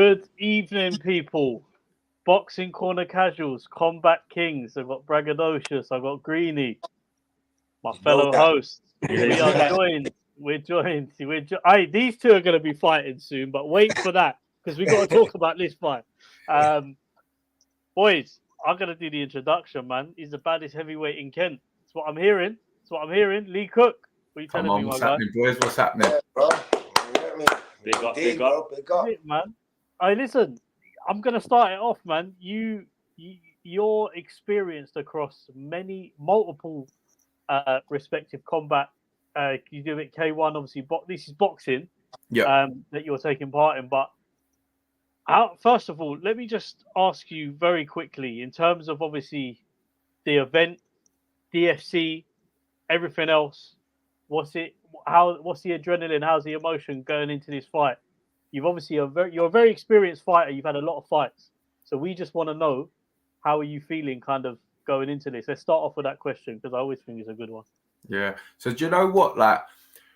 Good evening, people. Boxing Corner Casuals, Combat Kings. I've got Braggadocious. I've got Greeny, my fellow hosts. We are joined. These two are going to be fighting soon, but wait for that because we got to talk about this fight. Boys, I'm going to do the introduction, man. He's the baddest heavyweight in Kent. That's what I'm hearing. Lee Cook. What are you telling me, my guy? What's happening, boys? What's happening? Yeah, bro. Big up. Bro, man. Hey, listen, I'm going to start it off, man. You're experienced across multiple respective combat. You do it K1, obviously. This is boxing that you're taking part in. But first of all, let me just ask you very quickly, in terms of obviously the event, DFC, everything else. What's the adrenaline? How's the emotion going into this fight? You've obviously you're a very experienced fighter. You've had a lot of fights, so we just want to know, how are you feeling, kind of going into this? Let's start off with that question because I always think it's a good one. Yeah. So do you know what? Like,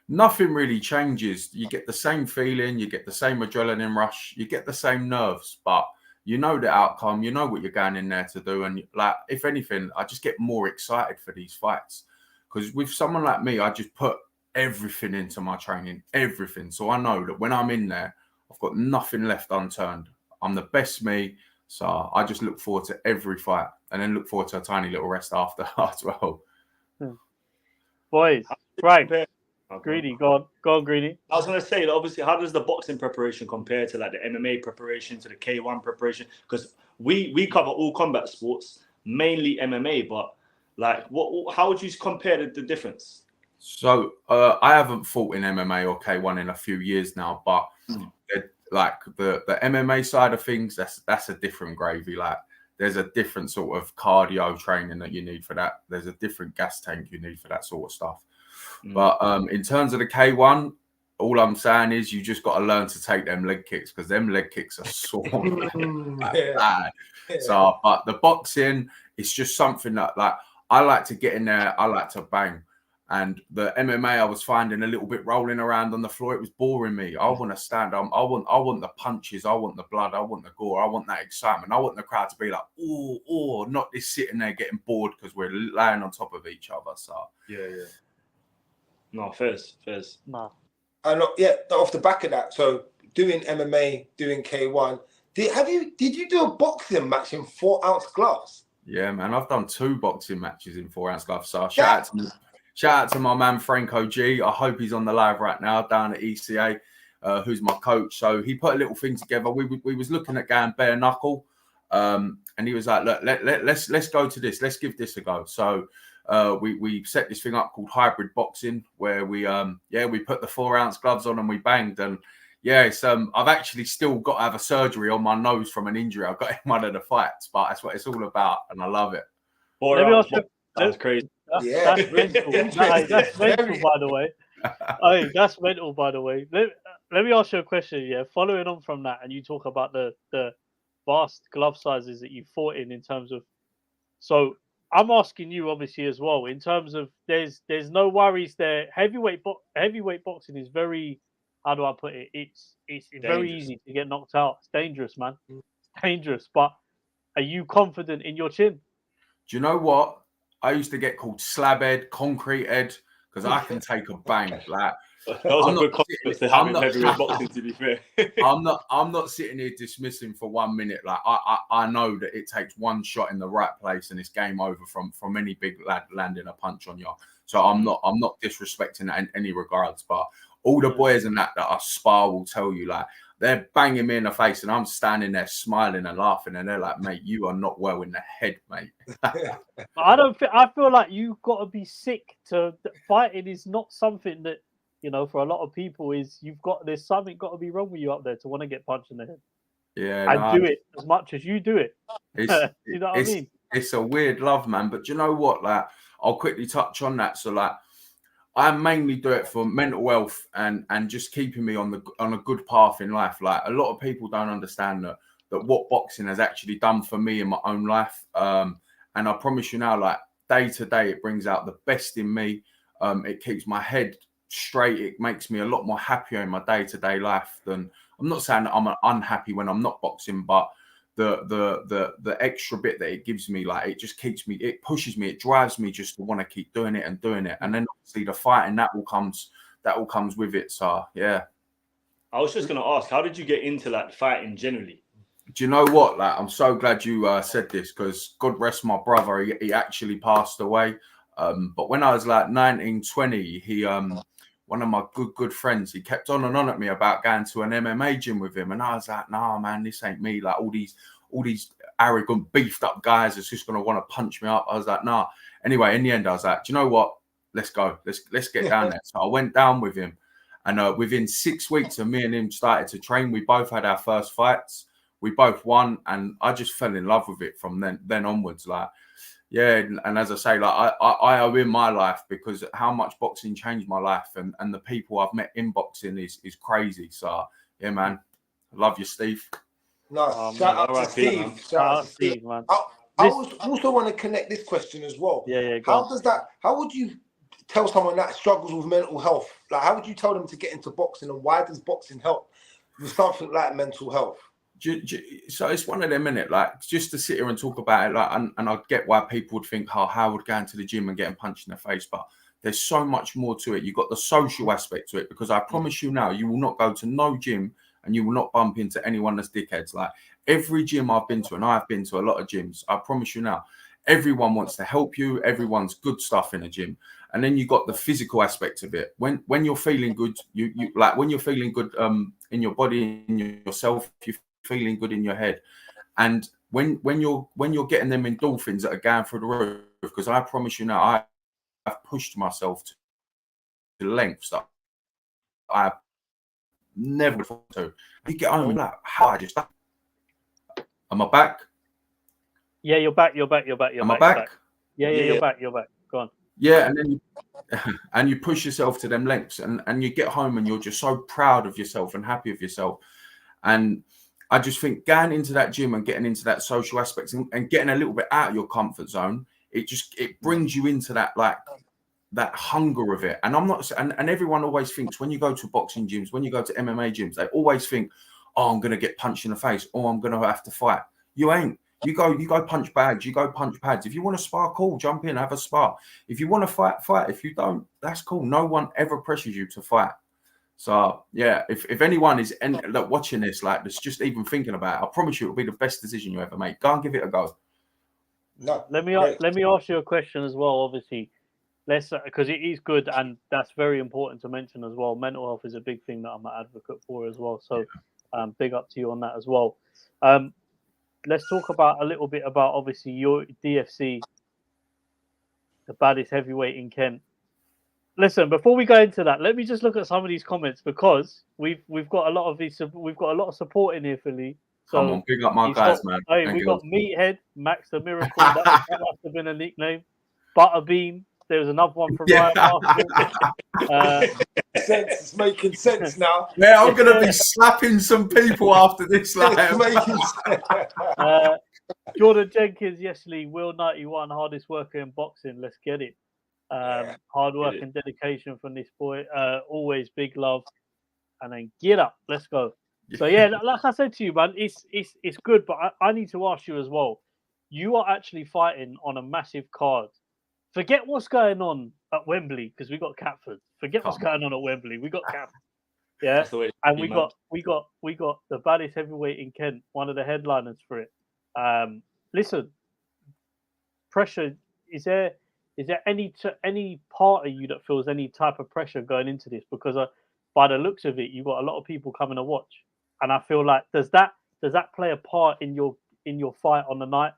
nothing really changes. You get the same feeling. You get the same adrenaline rush. You get the same nerves, but you know the outcome. You know what you're going in there to do, and like, if anything, I just get more excited for these fights because with someone like me, I just put everything into my training, everything. So I know that when I'm in there, I've got nothing left unturned. I'm the best me. So I just look forward to every fight and then look forward to a tiny little rest after as well. Boys, Frank, Greedy, go on, Greedy. I was going to say, obviously, how does the boxing preparation compare to like the MMA preparation, to the K1 preparation? Because we cover all combat sports, mainly MMA, but like, how would you compare the difference? So I haven't fought in MMA or K1 in a few years now, but like the MMA side of things, that's a different gravy. Like, there's a different sort of cardio training that you need for that. There's a different gas tank you need for that sort of stuff. But in terms of the K1, all I'm saying is you just got to learn to take them leg kicks because them leg kicks are sore. Bad. So, but the boxing, it's just something that, like, I like to get in there. I like to bang. And the MMA, I was finding a little bit rolling around on the floor. It was boring me. I want to stand up. I want the punches. I want the blood. I want the gore. I want that excitement. I want the crowd to be like, oh, not this sitting there getting bored because we're laying on top of each other. So yeah. No, fairs. No. And off the back of that, so doing MMA, doing K1, did you do a boxing match in 4-ounce gloves? Yeah, man, I've done 2 boxing matches in 4-ounce gloves. So shout out to my man Franco G. I hope he's on the live right now down at ECA, who's my coach. So he put a little thing together. We was looking at going bare knuckle, and he was like, "Look, let's go to this. Let's give this a go." So we set this thing up called hybrid boxing, where we put the 4-ounce gloves on and we banged. And yeah, it's I've actually still got to have a surgery on my nose from an injury I got in one of the fights, but that's what it's all about, and I love it. That's crazy. That's mental. That's mental, by the way. That's mental, by the way. Let me ask you a question. Yeah, following on from that, and you talk about the vast glove sizes that you fought in terms of. So I'm asking you, obviously, as well, in terms of there's no worries there. Heavyweight boxing is very, how do I put it? It's very easy to get knocked out. It's dangerous, man. It's dangerous. But are you confident in your chin? Do you know what? I used to get called slab head, concrete head, because I can take a bang. Like, I'm not sitting here dismissing for 1 minute. Like, I know that it takes one shot in the right place and it's game over from any big lad landing a punch on you. So I'm not disrespecting that in any regards. But all the boys and that I spar will tell you, like, they're banging me in the face and I'm standing there smiling and laughing and they're like, mate, you are not well in the head, mate. I feel like you've got to be sick fighting is not something that, for a lot of people there's something got to be wrong with you up there to want to get punched in the head. Yeah. And do it as much as you do it. You know what I mean? It's a weird love, man. But do you know what? Like, I'll quickly touch on that. So, like, I mainly do it for mental health and just keeping me on a good path in life. Like, a lot of people don't understand that what boxing has actually done for me in my own life. And I promise you now, like, day to day, it brings out the best in me. It keeps my head straight. It makes me a lot more happier in my day to day life than I'm not saying that I'm unhappy when I'm not boxing, but the extra bit that it gives me, like, it just keeps me, it pushes me, it drives me just to want to keep doing it. And then obviously the fighting, that all comes with it. So yeah. I was just gonna ask, how did you get into like fighting generally? Do you know what? Like, I'm so glad you said this, because God rest my brother, he actually passed away. But when I was like 19, 20, he one of my good friends, he kept on and on at me about going to an MMA gym with him, and I was like, nah, man, this ain't me. Like, all these arrogant, beefed up guys is just gonna want to punch me up. I was like, nah. Anyway, in the end, I was like, do you know what? Let's go. Let's get down there. So I went down with him, and within 6 weeks of me and him started to train, we both had our first fights. We both won, and I just fell in love with it from then onwards. Like, yeah, and as I say, like, I owe him my life, because how much boxing changed my life, and the people I've met in boxing is crazy. So yeah, man, I love you, Steve. No, shout out to Steve. Shout out to Steve, man. I also want to connect this question as well. Yeah. How would you tell someone that struggles with mental health? Like, how would you tell them to get into boxing, and why does boxing help with something like mental health? So it's one of them, innit? Like, just to sit here and talk about it, like, and I get why people would think, oh, how would going to the gym and getting punched in the face, but there's so much more to it. You've got the social aspect to it, because I promise you now, you will not go to no gym and you will not bump into anyone that's dickheads. Like, every gym I've been to, and I've been to a lot of gyms, I promise you now, everyone wants to help you. Everyone's good stuff in a gym. And then you got the physical aspect of it. When you're feeling good, you like, when you're feeling good in your body, in yourself, you're feeling good in your head. And when you're getting them endorphins that are going through the roof, because I promise you now, I've pushed myself to lengths that I never thought to. You get home and like, how I just, am I back? Yeah, you're back. Am I back? Yeah, you're back. Go on. Yeah, and you push yourself to them lengths, and you get home and you're just so proud of yourself and happy of yourself. And I just think going into that gym and getting into that social aspects and getting a little bit out of your comfort zone, it brings you into that, like, that hunger of it. And I'm not, and everyone always thinks, when you go to boxing gyms, when you go to MMA gyms, they always think, oh, I'm going to get punched in the face, or I'm going to have to fight. You ain't. You go punch bags, you go punch pads. If you want to spar, cool, jump in, have a spar. If you want to fight. If you don't, that's cool. No one ever pressures you to fight. So yeah, if anyone is watching this, like, that's just even thinking about it, I promise you it'll be the best decision you ever make. Go and give it a go. No, let me ask you a question as well. Obviously, because it is good, and that's very important to mention as well. Mental health is a big thing that I'm an advocate for as well. So big up to you on that as well. Let's talk a little bit about obviously your DFC, the baddest heavyweight in Kent. Listen, before we go into that, let me just look at some of these comments, because we've got a lot of support in here, Philly. So come on, pick up my guys, man. Hey, we got Meathead, Max the Miracle. that must have been a nickname. Butterbean. There was another one from Ryan Marshall. It's making sense now. Yeah, I'm gonna be slapping some people after this. Like, It's making sense. Jordan Jenkins, yes, Lee, Will 91, hardest worker in boxing. Let's get it. Hard work and dedication from this boy. Always big love. And then get up. Let's go. So yeah, like I said to you, man, it's good, but I need to ask you as well. You are actually fighting on a massive card. Forget what's going on at Wembley, because we got Catford. Forget what's going on at Wembley. We got Catford. Yeah, and we got the baddest heavyweight in Kent, one of the headliners for it. Listen, pressure. Is there any part of you that feels any type of pressure going into this? Because by the looks of it, you've got a lot of people coming to watch, and I feel like does that play a part in your fight on the night,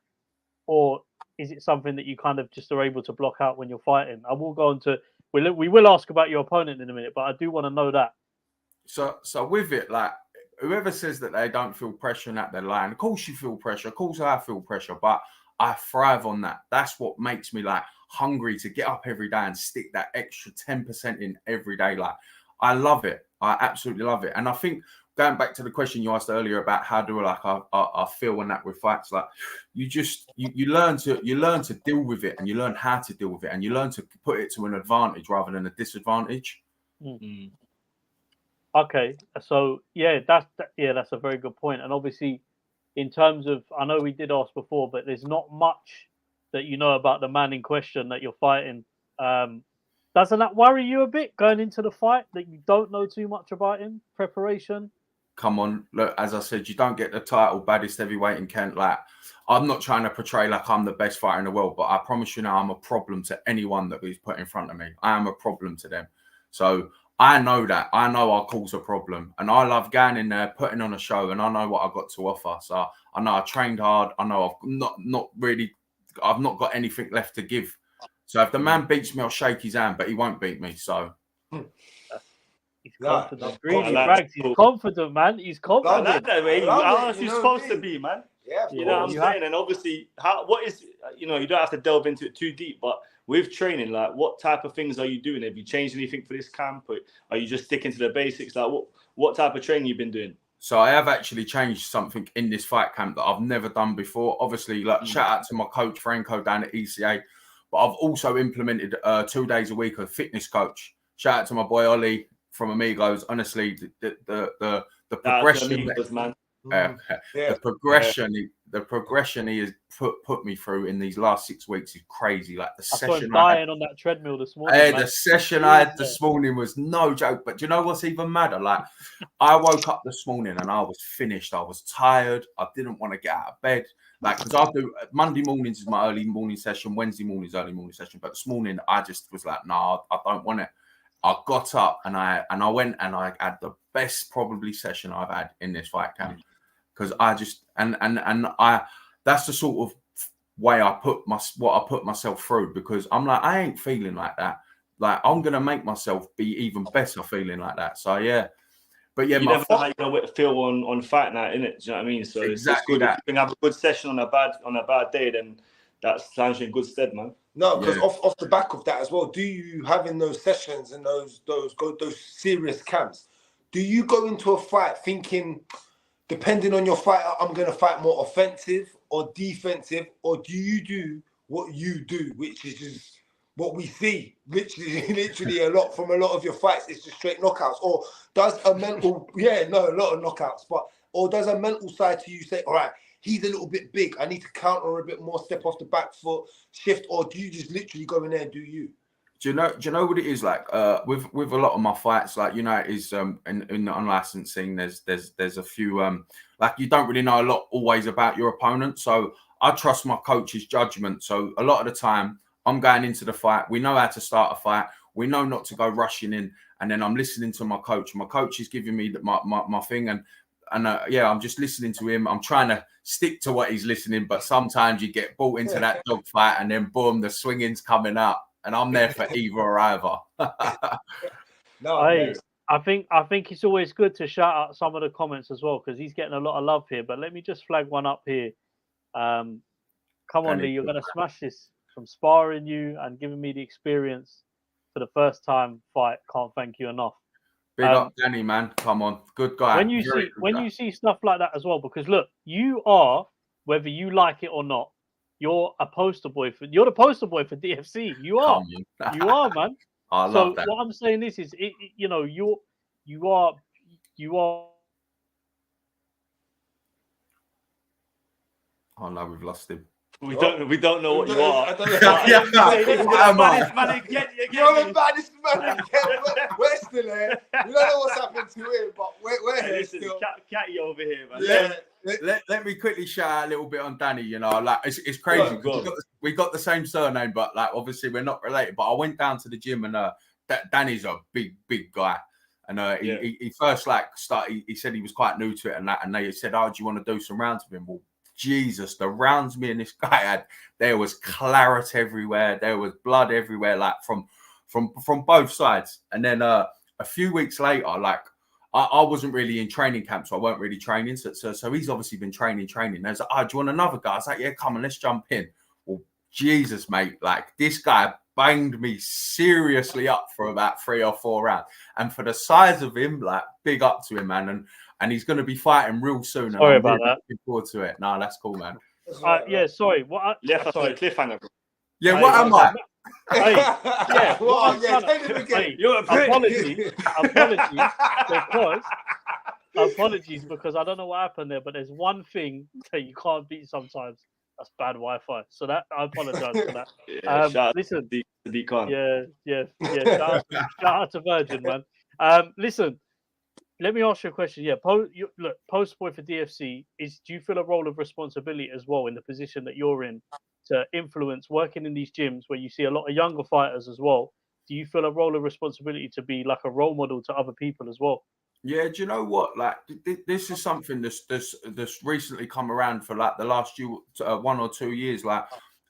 or is it something that you kind of just are able to block out when you're fighting? I will go on to we will ask about your opponent in a minute, but I do want to know that. So with it, like, whoever says that they don't feel pressure and that they're lying. Of course you feel pressure. Of course I feel pressure, but I thrive on that. That's what makes me, like, hungry to get up every day and stick that extra 10% in every day. Like, I love it. I absolutely love it. And I think, going back to the question you asked earlier about how do I feel when that with fights, like, you learn to deal with it, and you learn how to deal with it, and you learn to put it to an advantage rather than a disadvantage. Mm-hmm. Okay, so yeah, that's a very good point. And obviously, in terms of, I know we did ask before, but there's not much that you know about the man in question that you're fighting. Doesn't that worry you a bit going into the fight that you don't know too much about him? Preparation? Come on, look, as I said, you don't get the title baddest heavyweight in Kent. Like, I'm not trying to portray like I'm the best fighter in the world, but I promise you now, I'm a problem to anyone that is put in front of me. I am a problem to them. So I know that. I know I'll cause a problem. And I love going in there, putting on a show, and I know what I've got to offer. So I know I trained hard. I know I've not got anything left to give. So if the man beats me, I'll shake his hand, but he won't beat me. So he's confident. He's cool. confident, man. He's confident. I like that, way. How else you supposed to be, man? Yeah, you know what I'm saying? And obviously, you don't have to delve into it too deep, but with training, like, what type of things are you doing? Have you changed anything for this camp? Or are you just sticking to the basics? Like, what type of training you've been doing? So I have actually changed something in this fight camp that I've never done before. Obviously, like, shout out to my coach Franco down at ECA, but I've also implemented 2 days a week a fitness coach. Shout out to my boy Ollie from Amigos. Honestly, the progression, man. The progression he has put me through in these last 6 weeks is crazy. Like, the session dying on that treadmill this morning. The session I had this morning was no joke. But do you know what's even madder? Like, I woke up this morning and I was finished. I was tired. I didn't want to get out of bed. Like, because I do Monday mornings is my early morning session, Wednesday mornings early morning session. But this morning I just was like, no, I don't want it. I got up and I went and I had the best probably session I've had in this fight camp, because I just that's the sort of way I put myself through, because I'm like, I ain't feeling like that. Like, I'm gonna make myself be even better feeling like that. So yeah. But yeah, you never know how you're gonna feel on fight night, innit? Do you know what I mean? So exactly it's good. If you can have a good session on a bad day, then that stands you in good stead, man. No, because off the back of that as well, do you having those sessions and those serious camps? Do you go into a fight thinking, depending on your fighter, I'm going to fight more offensive or defensive, or do you do what you do, which is just what we see literally a lot from a lot of your fights? It's just straight knockouts, or does a mental a lot of knockouts, or does a mental side to you say, all right, he's a little bit big, I need to counter a bit more, step off the back foot, shift, or do you just literally go in there and do you? Do you know what it is like? With a lot of my fights, like, you know, it is in the unlicensed scene, there's a few like, you don't really know a lot always about your opponent. So I trust my coach's judgment. So a lot of the time I'm going into the fight, we know how to start a fight, we know not to go rushing in, and then I'm listening to my coach. My coach is giving me my thing, and I'm just listening to him. I'm trying to stick to what he's listening, but sometimes you get brought into that dog fight, and then boom, the swinging's coming up, and I'm there for either or either. I think it's always good to shout out some of the comments as well, because he's getting a lot of love here. But let me just flag one up here. Come on, Lee, you're gonna smash this. From sparring you and giving me the experience for the first time fight, can't thank you enough. Big up Danny, man. Come on. Good guy. When you see stuff like that as well, because look, you are, whether you like it or not, you're the poster boy for DFC. You are. You are, man. I love that. What I'm saying is you are. Oh no, we've lost him. We don't know what you are. I don't know. You're the baddest man. We're still here. We don't know what's happened to him, but we're here still. Catty over here, man. Yeah. Let me quickly shout out a little bit on Danny. You know, like, it's crazy. We got the same surname, but like, obviously we're not related. But I went down to the gym, and Danny's a big guy. And he first started. He said he was quite new to it, and they said, "Oh, do you want to do some rounds with him?" Well, Jesus, the rounds me and this guy had, there was claret everywhere, there was blood everywhere, like from both sides. And then a few weeks later, like, I wasn't really in training camp, so I weren't really training. So he's obviously been training. There's like, oh, do you want another guy? I was like, yeah, come on, let's jump in. Well, Jesus, mate, like, this guy banged me seriously up for about 3 or 4 rounds. And for the size of him, like, big up to him, man. And he's going to be fighting real soon. Sorry about that. Looking forward to it. No, that's cool, man. Sorry. Cliffhanger, bro. Yeah, what am I? Hey, yeah, Well, what yeah, I'm trying tell him to- again. hey, You're a prick. apologies because I don't know what happened there, but there's one thing that you can't beat sometimes. That's bad Wi-Fi. So that I apologize for that. Yeah, shout out Listen, to Sadiq Khan. yeah. Shout out to Virgin, man. Listen, let me ask you a question. Yeah, look, post boy for DFC is. Do you feel a role of responsibility as well in the position that you're in to influence working in these gyms where you see a lot of younger fighters as well? Do you feel a role of responsibility to be like a role model to other people as well? Yeah, do you know what? Like, this is something that's recently come around for like the last 1 or 2 years. Like,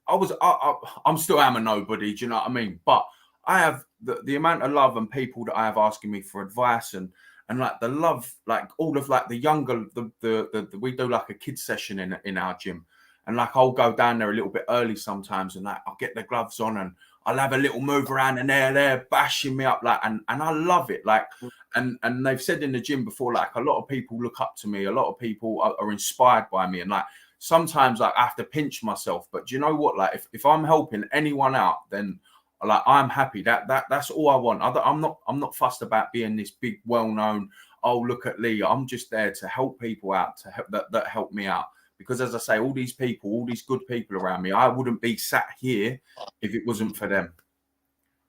I'm still am a nobody. Do you know what I mean? But I have the amount of love and people that I have asking me for advice and like the love, like all of like the younger, the we do like a kids session in our gym, and like I'll go down there a little bit early sometimes, and like I'll get the gloves on and I'll have a little move around, and they're bashing me up, like, and I love it, like. And they've said in the gym before, like a lot of people look up to me, a lot of people are inspired by me, and like sometimes like I have to pinch myself. But do you know what? Like if I'm helping anyone out, then like I'm happy. That's all I want. I'm not fussed about being this big, well-known. Oh, look at Lee. I'm just there to help people out, to help that help me out. Because as I say, all these people, all these good people around me, I wouldn't be sat here if it wasn't for them.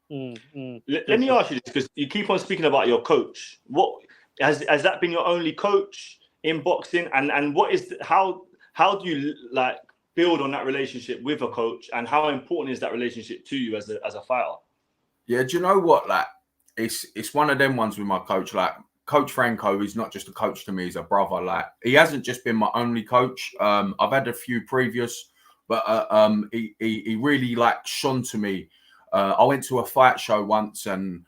Let me ask you this, because you keep on speaking about your coach. What has that been your only coach in boxing? And what is how do you like build on that relationship with a coach, and how important is that relationship to you as a fighter? Yeah, do you know what? Like, it's one of them ones with my coach. Like, Coach Franco is not just a coach to me; he's a brother. Like, he hasn't just been my only coach. I've had a few previous, but he really like shone to me. I went to a fight show once, and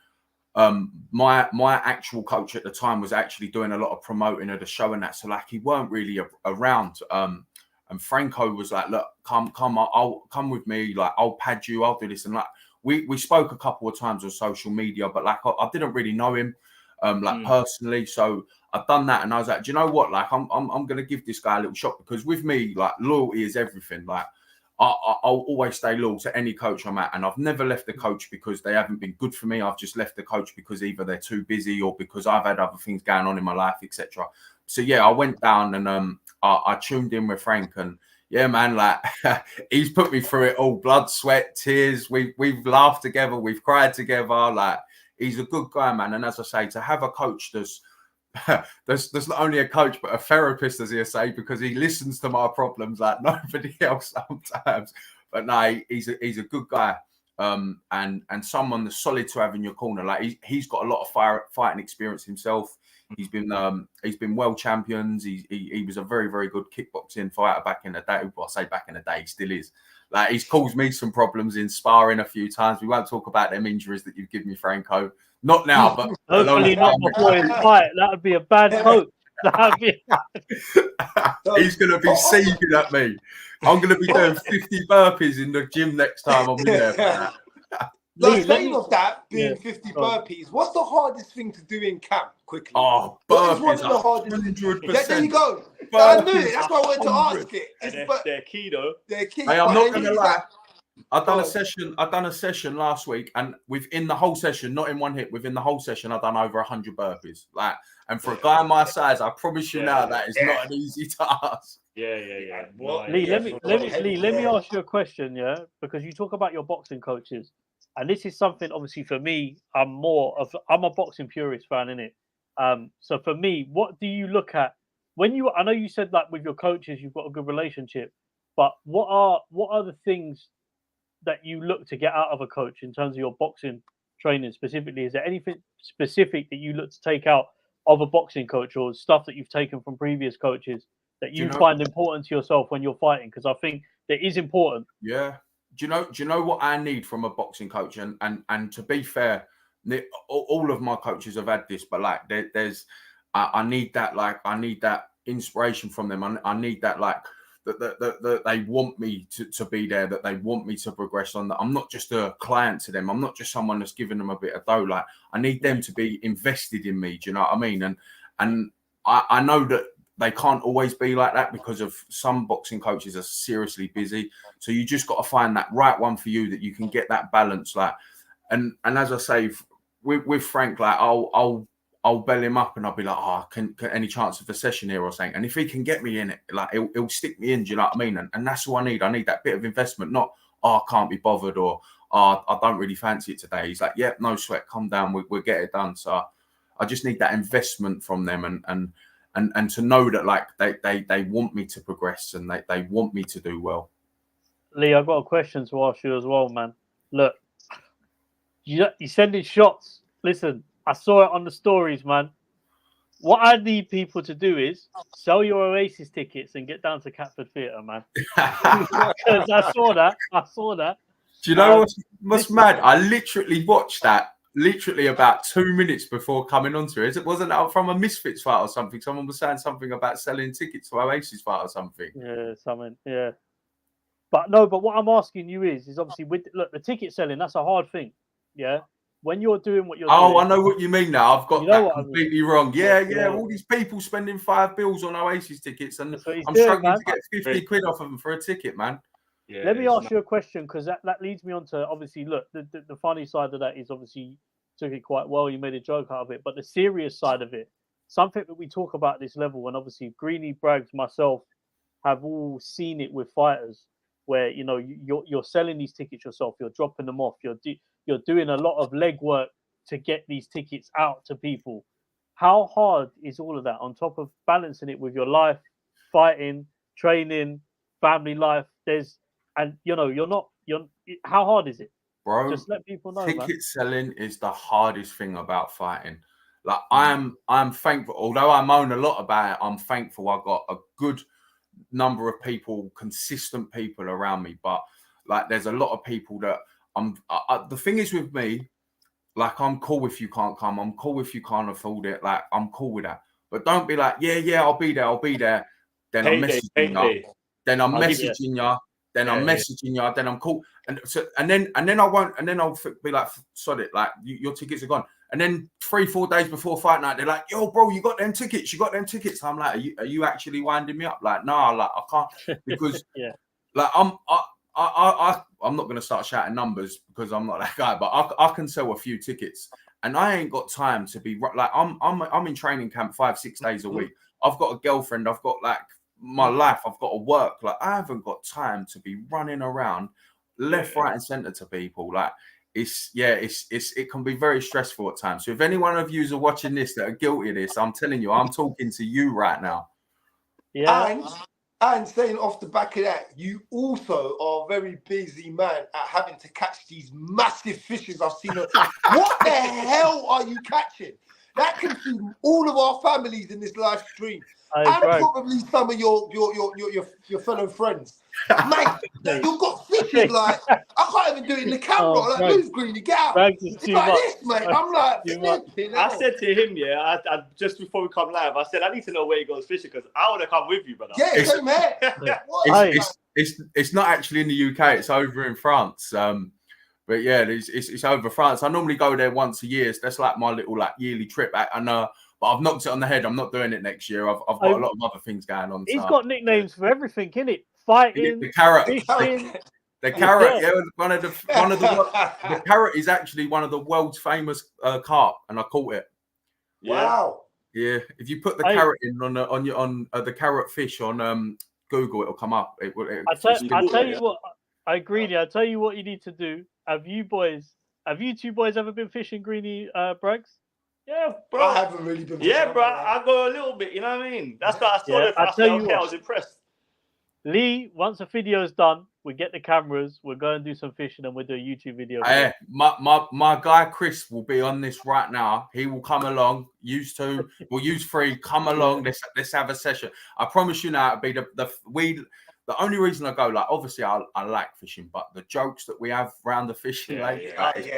my actual coach at the time was actually doing a lot of promoting of the show and that. So like he weren't really around. And Franco was like, "Look, come, I'll come with me. Like I'll pad you. I'll do this." And like we spoke a couple of times on social media, but like I didn't really know him personally. So I've done that, and I was like, "Do you know what? Like I'm gonna give this guy a little shot, because with me, like loyalty is everything. Like I'll always stay loyal to any coach I'm at, and I've never left the coach because they haven't been good for me. I've just left the coach because either they're too busy or because I've had other things going on in my life, etc. So yeah, I went down and I tuned in with Frank, and yeah, man, like he's put me through it all: blood, sweat, tears. We've laughed together, we've cried together. Like he's a good guy, man. And as I say, to have a coach there's not only a coach but a therapist, as he say, because he listens to my problems like nobody else sometimes. But no, he's a good guy, and someone that's solid to have in your corner. Like he's got a lot of fighting experience himself. He's been world champions. He was a very, very good kickboxing fighter back in the day. Well, I say back in the day, he still is. Like he's caused me some problems in sparring a few times. We won't talk about them injuries that you've given me, Franco. Not now, but hopefully not before his fight. That would be a bad coach. He's going to be seething at me. I'm going to be doing 50 burpees in the gym next time I'm in there for that. Like, saying of that, doing 50 burpees, what's the hardest thing to do in camp, quickly? Oh, burpees. What is one of the hardest? 100%. There you go. I knew it. That's why I wanted to ask it. They're key, though. They're key. Hey, I'm not going to lie. I've done a session last week, and within the whole session, not in one hit, within the whole session, I've done over 100 burpees. Like, and for a guy my size, I promise you now that is not an easy task. Yeah. What? Lee, let me ask you a question, yeah, because you talk about your boxing coaches, and this is something obviously for me. I'm a boxing purist fan, innit? So for me, what do you look at when you? I know you said like with your coaches, you've got a good relationship, but what are the things that you look to get out of a coach in terms of your boxing training specifically? Is there anything specific that you look to take out of a boxing coach, or stuff that you've taken from previous coaches that you find important to yourself when you're fighting? Because I think that is important. Yeah. Do you know what I need from a boxing coach? And to be fair, all of my coaches have had this, but like I need that, like I need that inspiration from them. I need that, like that they want me to be there, that they want me to progress on, that I'm not just a client to them. I'm not just someone that's giving them a bit of dough. Like I need them to be invested in me. Do you know what I mean? And I know that they can't always be like that because of some boxing coaches are seriously busy. So you just got to find that right one for you that you can get that balance. Like, and as I say, with Frank, like I'll bell him up and I'll be like, oh, can any chance of a session here or something? And if he can get me in it, like he'll stick me in. Do you know what I mean? And that's all I need. I need that bit of investment, not I can't be bothered or I don't really fancy it today. He's like, yeah, no sweat, come down, we'll get it done. So I just need that investment from them and to know that like they want me to progress and they want me to do well. Lee, I've got a question to ask you as well, man. Look, you're sending shots. Listen, I saw it on the stories, man. What I need people to do is sell your Oasis tickets and get down to Catford Theatre, man. Because I saw that. Do you know what's mad? I literally watched that literally about 2 minutes before coming onto it. It wasn't out from a Misfits fight or something. Someone was saying something about selling tickets to Oasis fight or something. Yeah, something. Yeah. But what I'm asking you is obviously look, the ticket selling, that's a hard thing. Yeah. When you're doing what you're doing. Oh, I know what you mean now. I've got that completely wrong. Yeah. Yeah. All these people spending £5 on Oasis tickets and I'm doing, struggling man. to get 50 quid off of them for a ticket, man. Yeah, Let me ask you a question because that leads me on to obviously look the funny side of that is obviously you took it quite well, you made a joke out of it, but the serious side of it, something that we talk about at this level, and obviously Greenie, Braggs, myself have all seen it with fighters where you're selling these tickets yourself, you're dropping them off, you're doing a lot of legwork to get these tickets out to people. How hard is all of that on top of balancing it with your life, fighting, training, family life? How hard is it? Bro, just let people know. Ticket selling is the hardest thing about fighting. Like I'm thankful, although I moan a lot about it, I'm thankful I got a good number of people, consistent people around me. But like there's a lot of people that the thing is with me, like I'm cool if you can't come, I'm cool if you can't afford it, like I'm cool with that. But don't be like, yeah, I'll be there. Then I'm messaging you. Then I'm messaging you. Then I'm messaging you. Then I'm cool. And then I won't. And then I'll be like, sod it. Like your tickets are gone. And then 3-4 days before fight night, they're like, yo, bro, you got them tickets. I'm like, are you actually winding me up? Like, no, like I can't because like I'm not gonna start shouting numbers because I'm not that guy, but I can sell a few tickets. And I ain't got time to be like I'm in training camp 5-6 days a week. I've got a girlfriend. I've got like my life. I've got to work. Like I haven't got time to be running around left, right, and center to people. Like it can be very stressful at times. So if any one of you are watching this that are guilty of this, I'm telling you, I'm talking to you right now. Yeah. And saying off the back of that, you also are a very busy man at having to catch these massive fishes. I've seen. What the hell are you catching? That consumes all of our families in this live stream, and probably some of your fellow friends. Mate, you've got fishes like I can't even do it in the camera. Like, move, Greenie, get out. It's like this, mate. I'm like, I said to him, I just before we come live, I said I need to know where he goes fishing because I want to come with you, brother. Yeah, same here. It's not actually in the UK. It's over in France. But yeah, it's over France. I normally go there once a year. So that's like my little like yearly trip. But I've knocked it on the head. I'm not doing it next year. I've got a lot of other things going on. He's got nicknames for everything, innit? Fighting, the carrot, fishing. The carrot, the carrot is actually one of the world's famous carp, and I caught it. Wow. Yeah, if you put the carrot in on the carrot fish on Google, it'll come up. I tell you what, I agree. I tell you what you need to do. Have you two boys ever been fishing, Greenie, Braggs? Yeah, bro. I haven't really been. Yeah, bro. I go a little bit. You know what I mean? That's what I saw. I was impressed. Lee, once the video's done, we get the cameras, we'll go and do some fishing and we'll do a YouTube video. Hey, my guy Chris will be on this right now. He will come along. We'll use 3. Come along. Let's have a session. I promise you now, it'll be the only reason I go, like, obviously I like fishing, but the jokes that we have around the fishing lake is crazy.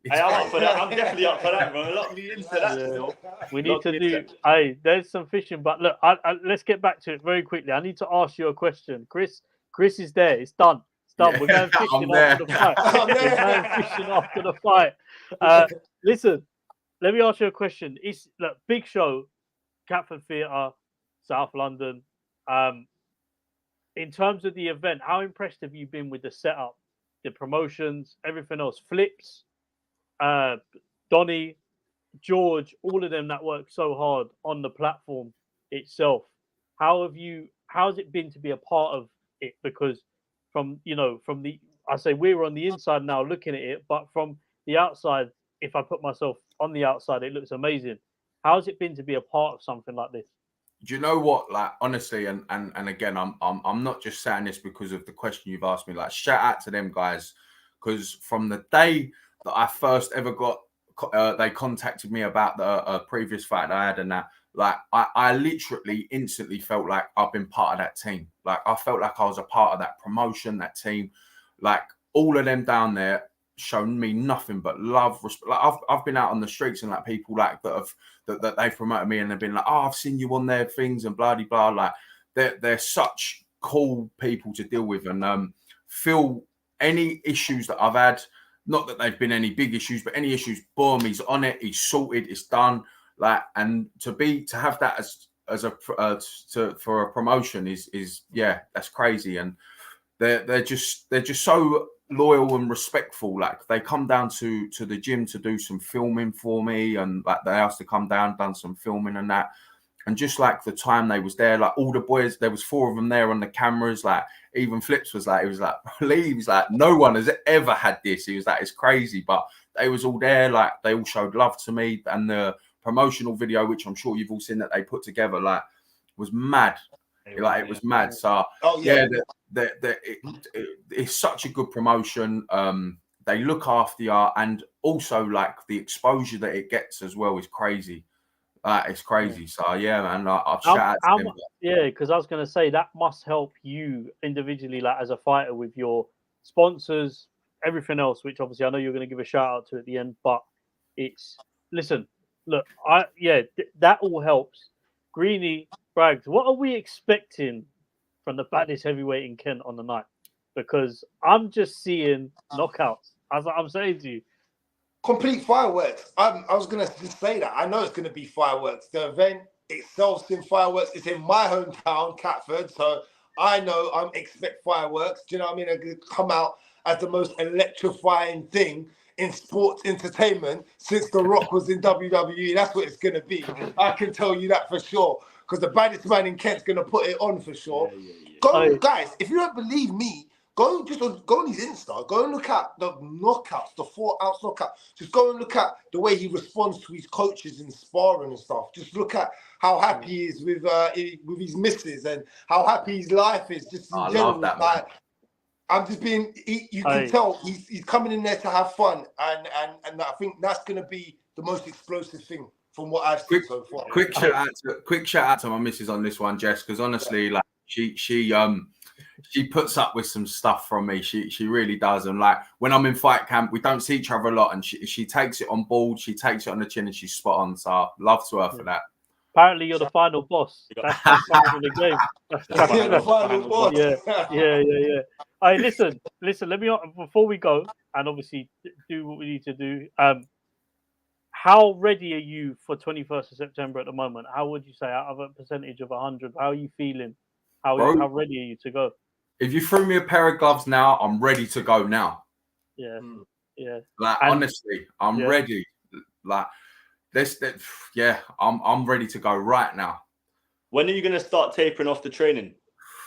Hey, I'm up for that. I'm definitely up for that, bro. Lock me into that. Yeah. We need to do. Hey, there's some fishing, but look, let's get back to it very quickly. I need to ask you a question, Chris. Chris is there. It's done. It's done. Yeah, we're going fishing after the fight. We're going fishing after the fight. Listen, let me ask you a question. It's big show, Catford Theatre, South London. In terms of the event, how impressed have you been with the setup, the promotions, everything else? Flips, Donny, George, all of them that work so hard on the platform itself. How's it been to be a part of it? Because I say we're on the inside now looking at it, but from the outside, if I put myself on the outside, it looks amazing. How's it been to be a part of something like this? Do you know what? Like, honestly, and again, I'm not just saying this because of the question you've asked me. Like, shout out to them guys, because from the day that I first ever got, they contacted me about the previous fight that I had, and that, like, I literally instantly felt like I've been part of that team. Like, I felt like I was a part of that promotion, that team. Like, all of them down there shown me nothing but love, respect. Like, I've been out on the streets and like people like that they've promoted me and they've been like, oh, I've seen you on their things and blah blah. Like, they're such cool people to deal with, and feel any issues that I've had. Not that they've been any big issues, but any issues, boom, he's on it, he's sorted, it's done. Like, and to have that for a promotion is yeah, that's crazy. And they're just so loyal and respectful. Like, they come down to the gym to do some filming for me, and like they asked to come down, done some filming and that. And just like the time they was there, like all the boys, there was 4 of them there on the cameras. Like, even Flips was like, he was like, no one has ever had this. He was like, it's crazy, but they was all there. Like, they all showed love to me, and the promotional video, which I'm sure you've all seen that they put together, like, was mad. Like, it was mad. So it's such a good promotion. They look after you, and also like the exposure that it gets as well is crazy. It's crazy. So yeah, man, I've shout out to them. Yeah, because I was going to say that must help you individually, like as a fighter, with your sponsors, everything else. Which obviously I know you're going to give a shout out to at the end. But that all helps. Greeny, Braggs, what are we expecting from the baddest heavyweight in Kent on the night? Because I'm just seeing knockouts. As I'm saying to you. Complete fireworks. I was going to just say that. I know it's going to be fireworks. The event itself's in fireworks. It's in my hometown, Catford. So I know I expect fireworks. Do you know what I mean? They're going to come out as the most electrifying thing in sports entertainment since The Rock was in WWE. That's what it's going to be. I can tell you that for sure. Because the baddest man in Kent's going to put it on for sure. Guys, if you don't believe me, go on his Insta. Go and look at the knockouts, the 4-ounce knockout. Just go and look at the way he responds to his coaches in sparring and stuff. Just look at how happy he is with his misses and how happy his life is. Just in general, love that, like, I'm just being. You can tell he's coming in there to have fun, and I think that's going to be the most explosive thing from what I've seen so far. Quick shout out to my missus on this one, Jess, because honestly, like she puts up with some stuff from me. She really does. And like, when I'm in fight camp, we don't see each other a lot, and she takes it on board. She takes it on the chin, and she's spot on. So love to her for that. Apparently, you're the final boss. That's the game. That's the final boss. Yeah. Hey, listen. Let me, before we go, and obviously do what we need to do. How ready are you for 21st of September at the moment? How would you say, out of a percentage of 100, how are you feeling? How ready are you to go? If you threw me a pair of gloves now, I'm ready to go now. Yeah. Like, honestly, I'm ready. Like, I'm ready to go right now. When are you going to start tapering off the training?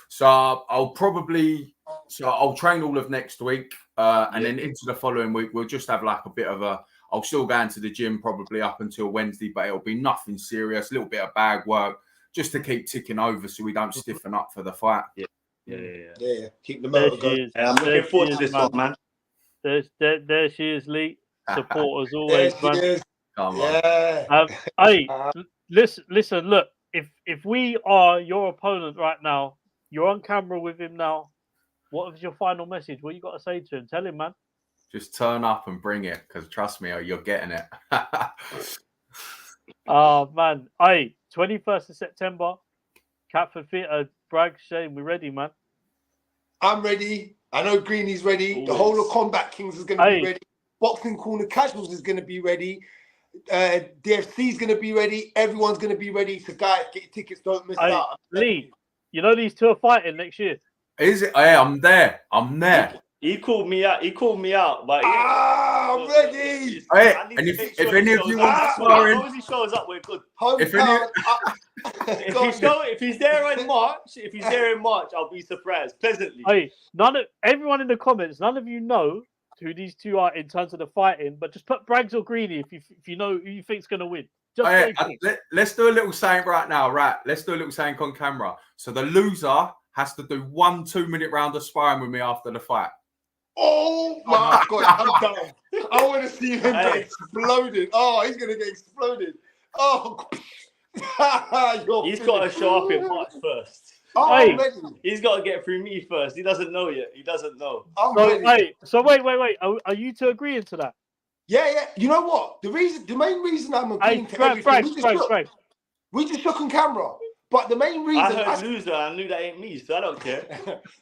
So I'll train all of next week, and then into the following week we'll just have like a bit of I'll still go into the gym probably up until Wednesday, but it'll be nothing serious, a little bit of bag work just to keep ticking over so we don't stiffen up for the fight. Yeah. Keep the motor going. I'm looking forward to this one, man. There she is, Lee. Support as always, man. Come on. Hey, listen, look, if we are your opponent right now, you're on camera with him now, what is your final message? What you got to say to him? Tell him, man. Just turn up and bring it, because trust me, you're getting it. Oh, man. Hey, 21st of September, Catford Theatre, Bragg, Shane, we're ready, man. I'm ready. I know Greeny's ready. Always. The whole of Combat Kings is going to be ready. Boxing Corner Casuals is going to be ready. DFC's going to be ready. Everyone's going to be ready. So, guys, get your tickets. Don't miss out. Lee, you know these two are fighting next year. Is it? Hey, I'm there. I'm there. He called me out. But I'm ready. Hey, and if any of you want sparring, as long as he shows up, we're good. If If he's there in March, I'll be surprised pleasantly. Hey, everyone in the comments, none of you know who these two are in terms of the fighting, but just put Braggs or Greeny if you know who you think's gonna win. Let's do a little saying right now, right? Let's do a little saying on camera. So the loser has to do 1 2-minute round of sparring with me after the fight. Oh my God, I'm done. I want to see him get exploded. Oh, he's gonna get exploded. Oh, he's got to show up in March first. Oh, hey, he's got to get through me first. He doesn't know yet. He doesn't know. So wait. Are you two agreeing to that? Yeah. You know what? The main reason I'm agreeing to everything. We just shook on camera. But the main reason I heard loser, I knew that ain't me, so I don't care.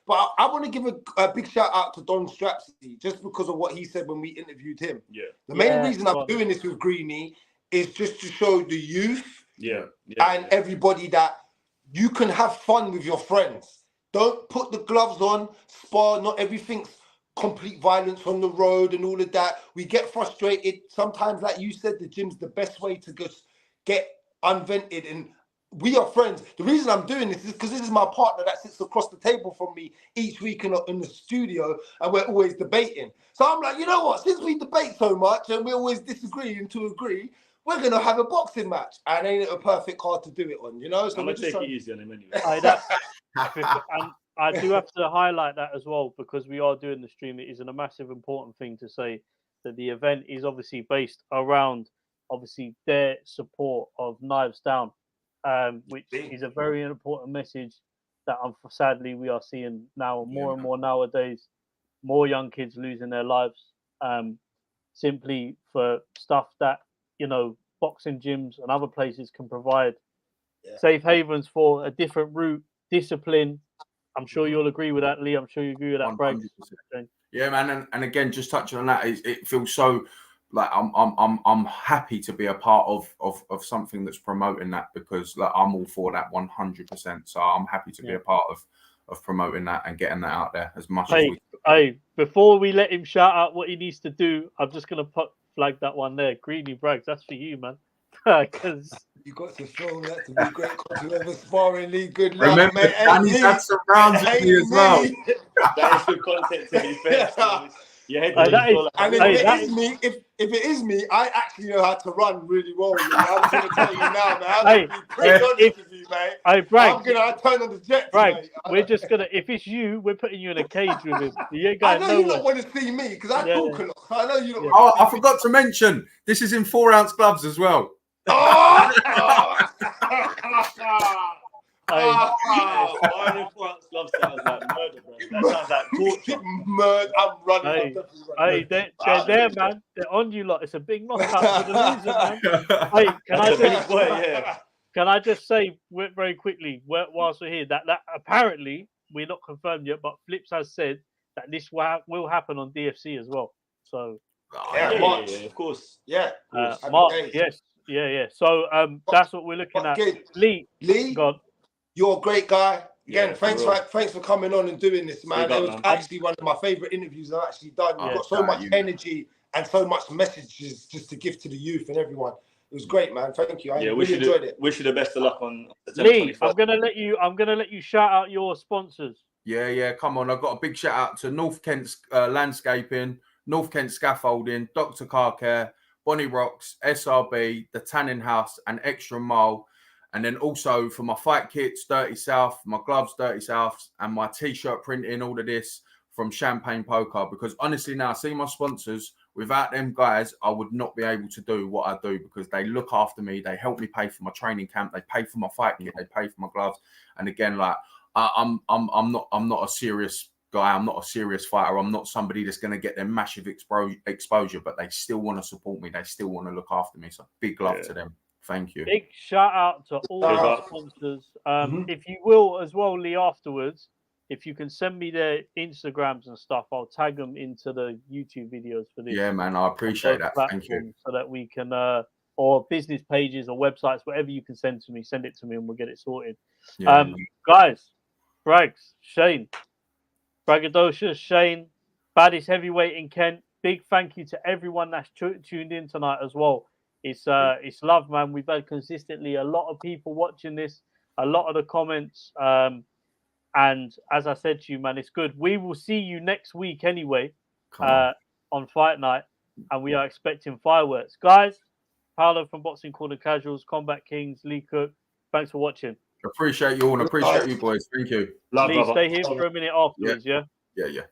But I want to give a big shout out to Don Strapsy just because of what he said when we interviewed him. Yeah. The main reason I'm doing this with Greeny is just to show the youth and everybody that you can have fun with your friends. Don't put the gloves on, spar. Not everything's complete violence on the road and all of that. We get frustrated sometimes. Like you said, the gym's the best way to just get unvented and. We are friends. The reason I'm doing this is because this is my partner that sits across the table from me each week in the studio, and we're always debating. So I'm like, you know what? Since we debate so much and we always disagree and to agree, we're gonna have a boxing match. And ain't it a perfect card to do it on? You know, so I'm gonna take it easy on him anyway. And I do have to highlight that as well because we are doing the stream. It is a massive important thing to say that the event is obviously based around their support of Knives Down. Which is a very important message that sadly we are seeing now more and more nowadays. More young kids losing their lives simply for stuff that boxing gyms and other places can provide safe havens for a different route, discipline. I'm sure you'll agree with that, Lee. I'm sure you agree with that, Braggs. Yeah, man. And again, just touching on that, it feels so. Like I'm happy to be a part of something that's promoting that because like I'm all for that 100%. So I'm happy to be a part of promoting that and getting that out there as much as we can. Hey, before we let him shout out what he needs to do, I'm just gonna flag that one there. Greeny Braggs, that's for you, man. Because you got to film that to be great. Whoever sparring League, good luck. Remember, mate. Danny's had some rounds with me as well. That is good content to be fair. If it is me, I actually know how to run really well. I'm going to tell you now, man. I'm going to be pretty honest with you, mate. I'm going to turn on the jets, mate. We're just going to, if it's you, we're putting you in a cage with him. I know you don't want to see me because I talk a lot. I know you don't. Oh, I forgot to mention, this is in 4-ounce gloves as well. Gloves sounds like murder, bro. That sounds like torture. Murder. I'm running. They're there, man. They're on you lot. It's a big knockout for the loser, man. Hey, can I just say very quickly, whilst we're here, that apparently we're not confirmed yet, but Flips has said that this will happen on DFC as well. So of course, March, yes. Yeah. So that's what we're looking at. Lee, God. You're a great guy. Again, thanks for coming on and doing this, man. It was actually one of my favorite interviews I've actually done. You've got so much energy and so much messages just to give to the youth and everyone. It was great, man. Thank you. I really enjoyed it. Wish you the best of luck on September 24th. Lee, I'm gonna let you shout out your sponsors. Yeah. Come on. I've got a big shout out to North Kent Landscaping, North Kent Scaffolding, Dr. Car Care, Bonnie Rocks, SRB, The Tanning House, and Extra Mile. And then also for my fight kits, Dirty South, my gloves, Dirty South, and my T-shirt printing, all of this from Champagne Poker. Because honestly now, see my sponsors, without them guys, I would not be able to do what I do because they look after me. They help me pay for my training camp. They pay for my fight kit. They pay for my gloves. And again, like I'm not a serious guy. I'm not a serious fighter. I'm not somebody that's going to get their massive exposure, but they still want to support me. They still want to look after me. So big love to them. Thank you. Big shout out to all our sponsors. If you will as well, Lee, afterwards, if you can send me their Instagrams and stuff, I'll tag them into the YouTube videos for this. Yeah, man, I appreciate that. Thank you. So that we can or business pages or websites, whatever you can send to me, send it to me and we'll get it sorted. Yeah, Guys, Brags, Shane, Braggadocious, Shane, Baddest Heavyweight in Kent. Big thank you to everyone that's tuned in tonight as well. It's love, man. We've had consistently a lot of people watching this, a lot of the comments. And as I said to you, man, it's good. We will see you next week anyway on Fight Night, and we are expecting fireworks. Guys, Paolo from Boxing Corner Casuals, Combat Kings, Lee Cook, thanks for watching. Appreciate you all and appreciate you boys. Thank you. Love, Lee, brother. stay here for a minute afterwards, yeah? Yeah.